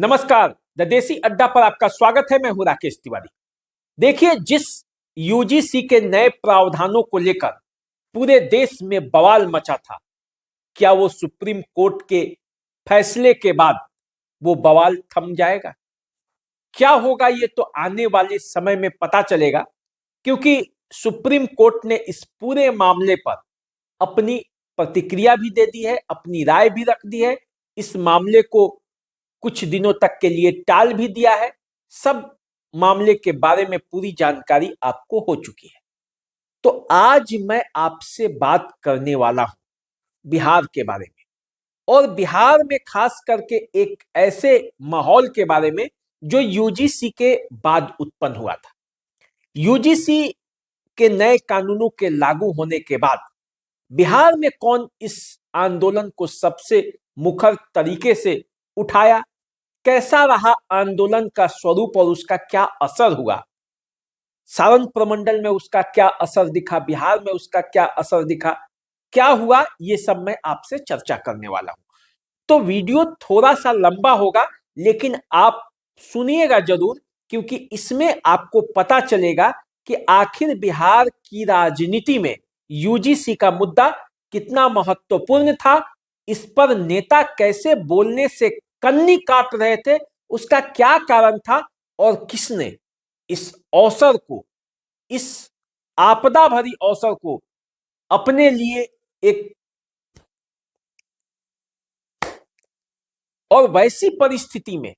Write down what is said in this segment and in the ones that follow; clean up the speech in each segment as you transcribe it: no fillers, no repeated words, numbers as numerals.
नमस्कार, द देसी अड्डा पर आपका स्वागत है। मैं हूं राकेश तिवारी। देखिए, जिस यूजीसी के नए प्रावधानों को लेकर पूरे देश में बवाल मचा था, क्या वो सुप्रीम कोर्ट के फैसले के बाद वो बवाल थम जाएगा? क्या होगा ये तो आने वाले समय में पता चलेगा, क्योंकि सुप्रीम कोर्ट ने इस पूरे मामले पर अपनी प्रतिक्रिया भी दे दी है, अपनी राय भी रख दी है। इस मामले को कुछ दिनों तक के लिए टाल भी दिया है। सब मामले के बारे में पूरी जानकारी आपको हो चुकी है। तो आज मैं आपसे बात करने वाला हूं बिहार के बारे में, और बिहार में खास करके एक ऐसे माहौल के बारे में जो यूजीसी के बाद उत्पन्न हुआ था। यूजीसी के नए कानूनों के लागू होने के बाद बिहार में कौन इस आंदोलन को सबसे मुखर तरीके से उठाया, कैसा रहा आंदोलन का स्वरूप और उसका क्या असर हुआ, सारण प्रमंडल में उसका क्या असर दिखा, बिहार में उसका क्या असर दिखा, क्या हुआ, ये सब मैं आपसे चर्चा करने वाला हूं। तो वीडियो थोड़ा सा लंबा होगा, लेकिन आप सुनिएगा जरूर, क्योंकि इसमें आपको पता चलेगा कि आखिर बिहार की राजनीति में यूजीसी का मुद्दा कितना महत्वपूर्ण था, इस पर नेता कैसे बोलने से कन्नी काट रहे थे, उसका क्या कारण था, और किसने इस अवसर को, इस आपदा भरी अवसर को अपने लिए एक, और वैसी परिस्थिति में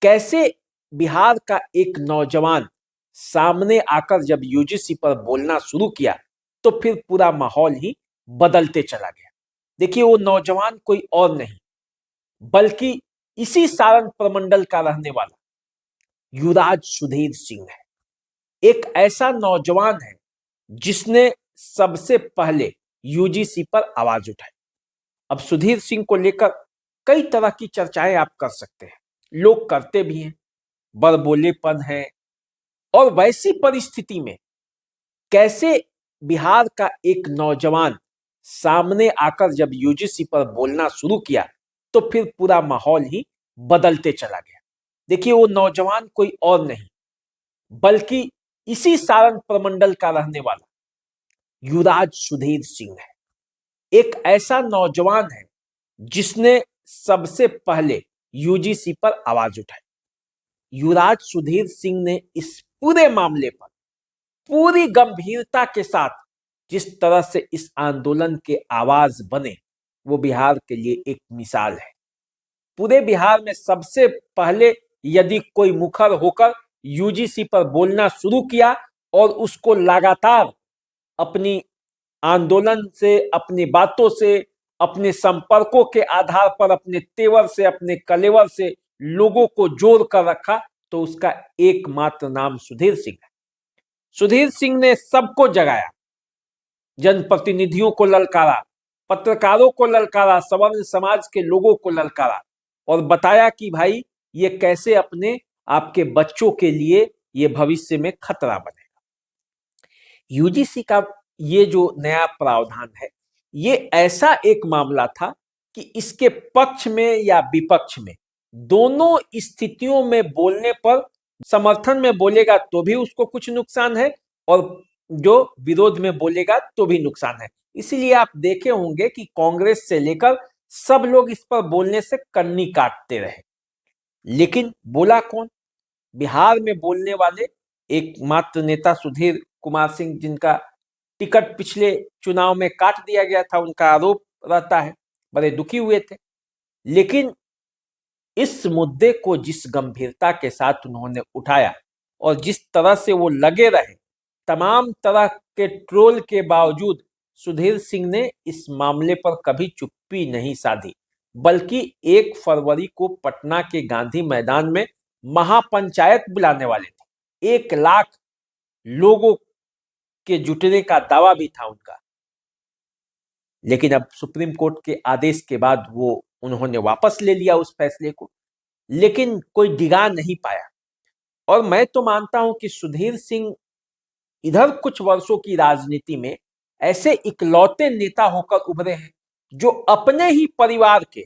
कैसे बिहार का एक नौजवान सामने आकर जब यूजीसी पर बोलना शुरू किया तो फिर पूरा माहौल ही बदलते चला गया। देखिए, वो नौजवान कोई और नहीं बल्कि इसी सारण प्रमंडल का रहने वाला युवराज सुधीर सिंह है। एक ऐसा नौजवान है जिसने सबसे पहले यूजीसी पर आवाज उठाई। अब सुधीर सिंह को लेकर कई तरह की चर्चाएं आप कर सकते हैं, लोग करते भी हैं, बड़बोलेपन है। और वैसी परिस्थिति में कैसे बिहार का एक नौजवान सामने आकर जब यूजीसी पर बोलना शुरू किया तो फिर पूरा माहौल ही बदलते चला गया। देखिए, वो नौजवान कोई और नहीं बल्कि इसी सारण प्रमंडल का रहने वाला युवराज सुधीर सिंह है। एक ऐसा नौजवान है जिसने सबसे पहले यूजीसी पर आवाज उठाई। युवराज सुधीर सिंह ने इस पूरे मामले पर पूरी गंभीरता के साथ जिस तरह से इस आंदोलन के आवाज बने, वो बिहार के लिए एक मिसाल है। पूरे बिहार में सबसे पहले यदि कोई मुखर होकर यूजीसी पर बोलना शुरू किया और उसको लगातार अपनी आंदोलन से, अपनी बातों से, अपने संपर्कों के आधार पर, अपने तेवर से, अपने कलेवर से लोगों को जोड़ कर रखा, तो उसका एकमात्र नाम सुधीर सिंह है। सुधीर सिंह ने सबको जगाया, जनप्रतिनिधियों को ललकारा, पत्रकारों को ललकारा, सवर्ण समाज के लोगों को ललकारा और बताया कि भाई ये कैसे अपने आपके बच्चों के लिए ये भविष्य में खतरा बनेगा। यूजीसी का ये जो नया प्रावधान है, ये ऐसा एक मामला था कि इसके पक्ष में या विपक्ष में दोनों स्थितियों में बोलने पर, समर्थन में बोलेगा तो भी उसको कुछ नुकसान है और जो विरोध में बोलेगा तो भी नुकसान है। इसीलिए आप देखे होंगे कि कांग्रेस से लेकर सब लोग इस पर बोलने से कन्नी काटते रहे, लेकिन बोला कौन? बिहार में बोलने वाले एकमात्र नेता सुधीर कुमार सिंह, जिनका टिकट पिछले चुनाव में काट दिया गया था, उनका आरोप रहता है, बड़े दुखी हुए थे। लेकिन इस मुद्दे को जिस गंभीरता के साथ उन्होंने उठाया और जिस तरह से वो लगे रहे, तमाम तरह के ट्रोल के बावजूद सुधीर सिंह ने इस मामले पर कभी चुप्पी नहीं साधी, बल्कि 1 फरवरी को पटना के गांधी मैदान में महापंचायत बुलाने वाले थे। 1 लाख लोगों के जुटने का दावा भी था उनका। लेकिन अब सुप्रीम कोर्ट के आदेश के बाद वो उन्होंने वापस ले लिया उस फैसले को, लेकिन कोई डिगा नहीं पाया। और मैं तो मानता हूं कि सुधीर सिंह इधर कुछ वर्षों की राजनीति में ऐसे इकलौते नेता होकर उभरे हैं जो अपने ही परिवार के,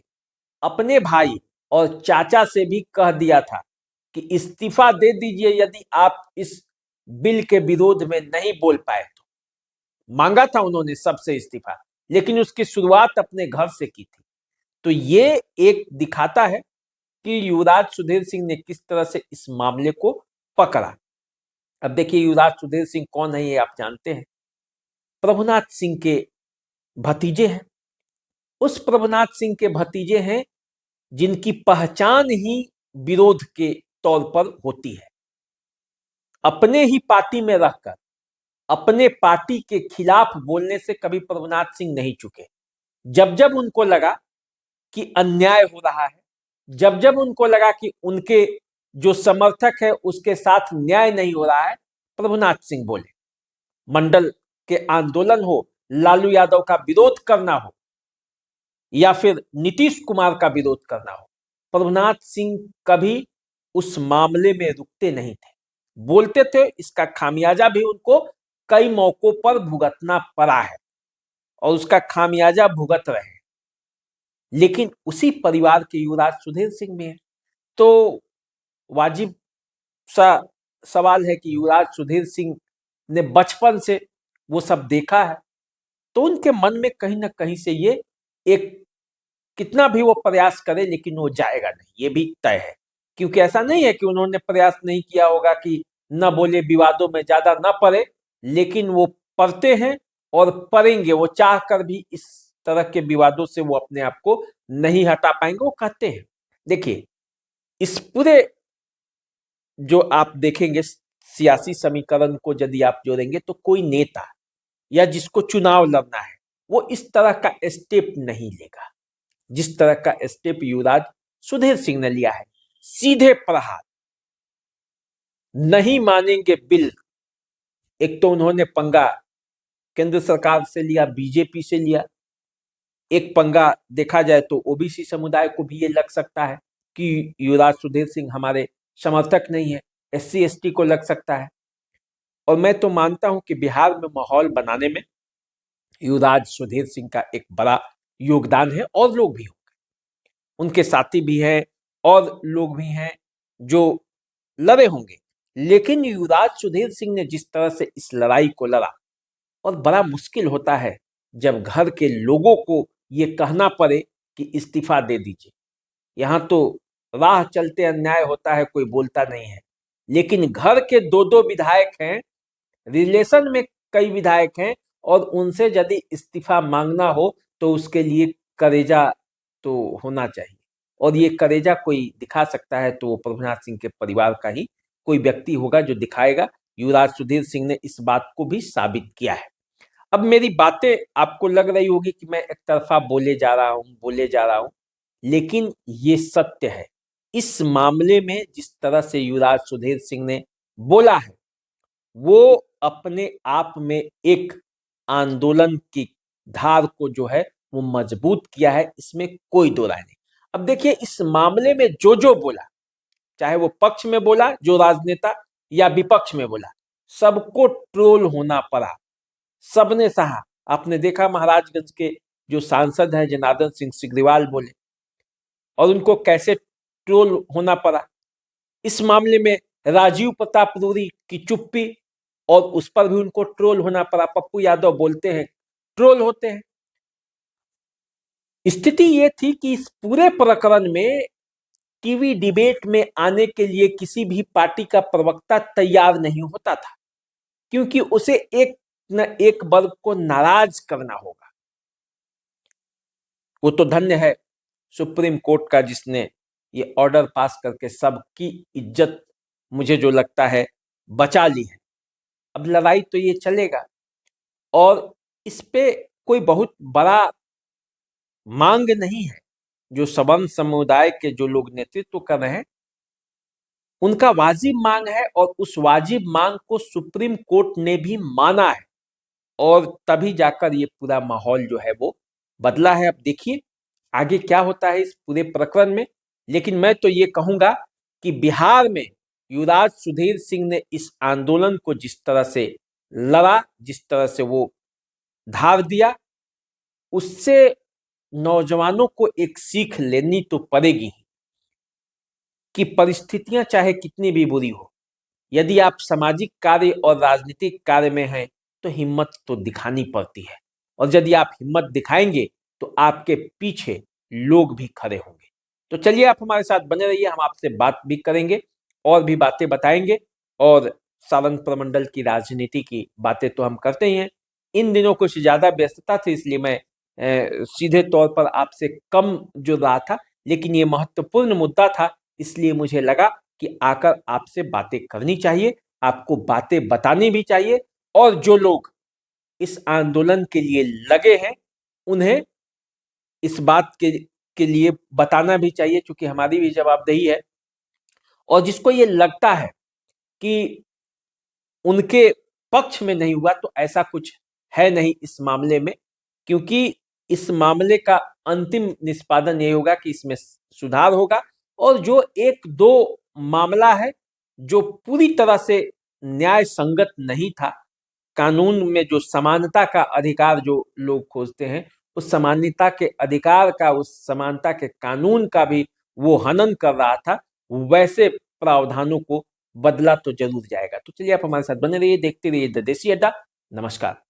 अपने भाई, और चाचा से भी कह दिया था कि इस्तीफा दे दीजिए यदि आप इस बिल के विरोध में नहीं बोल पाए तो। मांगा था उन्होंने सबसे इस्तीफा, लेकिन उसकी शुरुआत अपने घर से की थी। तो ये एक दिखाता है कि युवराज सुधीर सिंह ने किस तरह से इस मामले को पकड़ा। अब देखिए युवराज सुधीर सिंह कौन है ये आप जानते हैं, प्रभुनाथ सिंह के भतीजे हैं। उस प्रभुनाथ सिंह के भतीजे हैं जिनकी पहचान ही विरोध के तौर पर होती है। अपने ही पार्टी में रहकर अपने पार्टी के खिलाफ बोलने से कभी प्रभुनाथ सिंह नहीं चुके। जब जब उनको लगा कि अन्याय हो रहा है, जब जब उनको लगा कि उनके जो समर्थक है उसके साथ न्याय नहीं हो रहा है, प्रभुनाथ सिंह बोले। मंडल के आंदोलन हो, लालू यादव का विरोध करना हो या फिर नीतीश कुमार का विरोध करना हो, प्रभुनाथ सिंह कभी उस मामले में रुकते नहीं थे, बोलते थे। इसका खामियाजा भी उनको कई मौकों पर भुगतना पड़ा है और उसका खामियाजा भुगत रहे हैं। लेकिन उसी परिवार के युवराज सुधीर सिंह में है, तो वाजिब सा सवाल है कि युवराज सुधीर सिंह ने बचपन से वो सब देखा है, तो उनके मन में कहीं ना कहीं से ये एक, कितना भी वो प्रयास करे लेकिन वो जाएगा नहीं, ये भी तय है। क्योंकि ऐसा नहीं है कि उन्होंने प्रयास नहीं किया होगा कि न बोले, विवादों में ज्यादा न पड़े, लेकिन वो पढ़ते हैं और पढ़ेंगे। वो चाह कर भी इस तरह के विवादों से वो अपने आप को नहीं हटा पाएंगे। वो कहते हैं, देखिए इस पूरे जो आप देखेंगे सियासी समीकरण को यदि आप जोड़ेंगे तो कोई नेता या जिसको चुनाव लड़ना है वो इस तरह का स्टेप नहीं लेगा जिस तरह का स्टेप युवराज सुधीर सिंह ने लिया है। सीधे प्रहार, नहीं मानेंगे बिल। एक तो उन्होंने पंगा केंद्र सरकार से लिया, बीजेपी से लिया। एक पंगा देखा जाए तो ओबीसी समुदाय को भी ये लग सकता है कि युवराज सुधीर सिंह हमारे समर्थक नहीं है, एससी एसटी को लग सकता है। और मैं तो मानता हूं कि बिहार में माहौल बनाने में युवराज सुधीर सिंह का एक बड़ा योगदान है, और लोग भी होंगे, उनके साथी भी हैं और लोग भी हैं जो लड़े होंगे। लेकिन युवराज सुधीर सिंह ने जिस तरह से इस लड़ाई को लड़ा, और बड़ा मुश्किल होता है जब घर के लोगों को ये कहना पड़े कि इस्तीफा दे दीजिए। यहाँ तो राह चलते अन्याय होता है, कोई बोलता नहीं है, लेकिन घर के दो दो विधायक हैं, रिलेशन में कई विधायक हैं, और उनसे यदि इस्तीफा मांगना हो तो उसके लिए करेजा तो होना चाहिए। और ये करेजा कोई दिखा सकता है तो वो प्रभुनाथ सिंह के परिवार का ही कोई व्यक्ति होगा जो दिखाएगा। युवराज सुधीर सिंह ने इस बात को भी साबित किया है। अब मेरी बातें आपको लग रही होगी कि मैं एक तरफा बोले जा रहा हूं, लेकिन ये सत्य है। इस मामले में जिस तरह से युवराज सुधीर सिंह ने बोला है, वो अपने आप में एक आंदोलन की धार को जो है वो मजबूत किया है, इसमें कोई दो राय नहीं। अब देखिए इस मामले में जो बोला, चाहे वो पक्ष में बोला जो राजनेता या विपक्ष में बोला, सबको ट्रोल होना पड़ा, सबने सहा। आपने देखा महाराजगंज के जो सांसद हैं जनार्दन सिंह सिग्रीवाल बोले और उनको कैसे ट्रोल होना पड़ा। इस मामले में राजीव प्रताप रूडी की चुप्पी, और उस पर भी उनको ट्रोल होना पड़ा। पप्पू यादव बोलते हैं, ट्रोल होते हैं। स्थिति ये थी कि इस पूरे प्रकरण में टीवी डिबेट में आने के लिए किसी भी पार्टी का प्रवक्ता तैयार नहीं होता था, क्योंकि उसे एक न एक वर्ग को नाराज करना होगा। वो तो धन्य है सुप्रीम कोर्ट का जिसने ये ऑर्डर पास करके सबकी इज्जत, मुझे जो लगता है, बचा ली है। अब लड़ाई तो ये चलेगा, और इस पे कोई बहुत बड़ा मांग नहीं है। जो सवर्ण समुदाय के जो लोग नेतृत्व कर रहे हैं उनका वाजिब मांग है, और उस वाजिब मांग को सुप्रीम कोर्ट ने भी माना है, और तभी जाकर ये पूरा माहौल जो है वो बदला है। अब देखिए आगे क्या होता है इस पूरे प्रकरण में। लेकिन मैं तो ये कहूंगा कि बिहार में युवराज सुधीर सिंह ने इस आंदोलन को जिस तरह से लड़ा, जिस तरह से वो धार दिया, उससे नौजवानों को एक सीख लेनी तो पड़ेगी। कि परिस्थितियां चाहे कितनी भी बुरी हो, यदि आप सामाजिक कार्य और राजनीतिक कार्य में हैं तो हिम्मत तो दिखानी पड़ती है, और यदि आप हिम्मत दिखाएंगे तो आपके पीछे लोग भी खड़े होंगे। तो चलिए, आप हमारे साथ बने रहिए, हम आपसे बात भी करेंगे और भी बातें बताएंगे। और सारंग प्रमंडल की राजनीति की बातें तो हम करते ही हैं। इन दिनों कुछ ज्यादा व्यस्तता थी, इसलिए मैं सीधे तौर पर आपसे कम जुड़ रहा था, लेकिन ये महत्वपूर्ण मुद्दा था, इसलिए मुझे लगा कि आकर आपसे बातें करनी चाहिए, आपको बातें बतानी भी चाहिए, और जो लोग इस आंदोलन के लिए लगे हैं उन्हें इस बात के लिए बताना भी चाहिए, क्योंकि हमारी भी जवाबदेही है। और जिसको ये लगता है कि उनके पक्ष में नहीं हुआ, तो ऐसा कुछ है नहीं इस मामले में, क्योंकि इस मामले का अंतिम निष्पादन ये होगा कि इसमें सुधार होगा। और जो एक दो मामला है जो पूरी तरह से न्याय संगत नहीं था, कानून में जो समानता का अधिकार जो लोग खोजते हैं, उस समानता के अधिकार का, उस समानता के कानून का भी वो हनन कर रहा था, वैसे प्रावधानों को बदला तो जरूर जाएगा। तो चलिए, आप हमारे साथ बने रहिए, देखते रहिए द देसी अड्डा। नमस्कार।